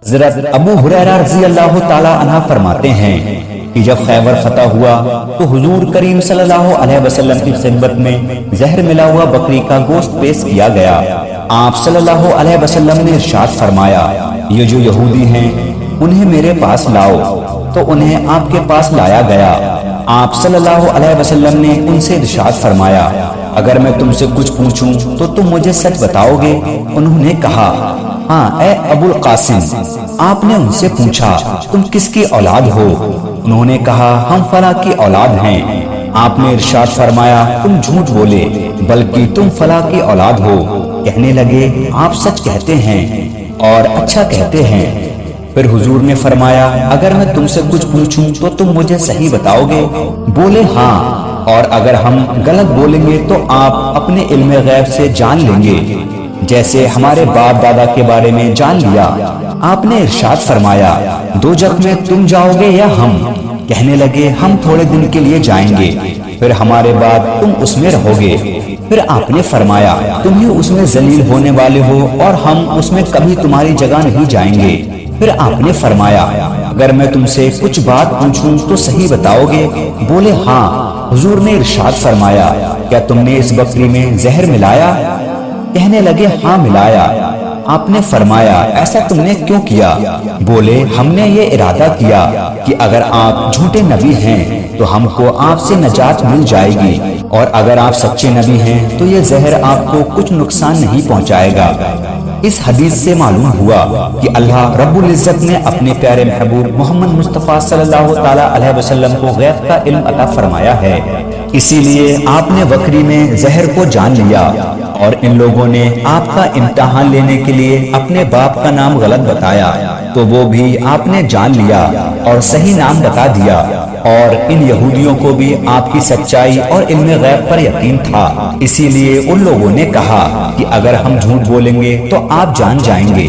حضرت ابو ہریرہ رضی اللہ تعالی عنہ فرماتے ہیں کہ جب خیبر فتح ہوا تو حضور کریم صلی اللہ علیہ وسلم کی خدمت میں زہر ملا ہوا بکری کا گوشت پیش کیا گیا۔ آپ صلی اللہ علیہ وسلم نے ارشاد فرمایا، یہ جو یہودی ہیں انہیں میرے پاس لاؤ، تو انہیں آپ کے پاس لایا گیا۔ آپ صلی اللہ علیہ وسلم نے ان سے ارشاد فرمایا، اگر میں تم سے کچھ پوچھوں تو تم مجھے سچ بتاؤ گے؟ انہوں نے کہا، ہاں اے ابو القاسم۔ آپ نے ان سے پوچھا، تم کس کی اولاد ہو؟ انہوں نے کہا، ہم فلاں کی اولاد ہیں۔ آپ نے ارشاد فرمایا، تم جھوٹ بولے، بلکہ تم فلاں کی اولاد ہو۔ کہنے لگے، آپ سچ کہتے ہیں اور اچھا کہتے ہیں۔ پھر حضور نے فرمایا، اگر میں تم سے کچھ پوچھوں تو تم مجھے صحیح بتاؤ گے؟ بولے ہاں، اور اگر ہم غلط بولیں گے تو آپ اپنے علم غیب سے جان لیں گے، جیسے ہمارے باپ دادا کے بارے میں جان لیا۔ آپ نے ارشاد فرمایا، دوزخ میں تم جاؤ گے یا ہم؟ کہنے لگے، ہم تھوڑے دن کے لیے جائیں گے، پھر ہمارے بعد تم اس میں رہو گے۔ پھر آپ نے فرمایا، تم ہی اس میں ذلیل ہونے والے ہو اور ہم اس میں کبھی تمہاری جگہ نہیں جائیں گے۔ پھر آپ نے فرمایا، اگر میں تم سے کچھ بات پوچھوں تو صحیح بتاؤ گے؟ بولے ہاں۔ حضور نے ارشاد فرمایا، کیا تم نے اس بکری میں زہر ملایا؟ کہنے لگے، ہاں ملایا۔ آپ نے فرمایا، ایسا تم نے کیوں کیا؟ بولے، ہم نے یہ ارادہ کیا کہ اگر آپ جھوٹے نبی ہیں تو ہم کو آپ سے نجات مل جائے گی، اور اگر آپ سچے نبی ہیں تو یہ زہر آپ کو کچھ نقصان نہیں پہنچائے گا۔ اس حدیث سے معلوم ہوا کہ اللہ رب العزت نے اپنے پیارے محبوب محمد مصطفیٰ صلی اللہ تعالی علیہ وسلم کو غیب کا علم عطا فرمایا ہے، اسی لیے آپ نے بکری میں زہر کو جان لیا، اور ان لوگوں نے آپ کا امتحان لینے کے لیے اپنے باپ کا نام غلط بتایا تو وہ بھی آپ نے جان لیا اور صحیح نام بتا دیا، اور ان یہودیوں کو بھی آپ کی سچائی اور علم غیب پر یقین تھا، اسی لیے ان لوگوں نے کہا کہ اگر ہم جھوٹ بولیں گے تو آپ جان جائیں گے۔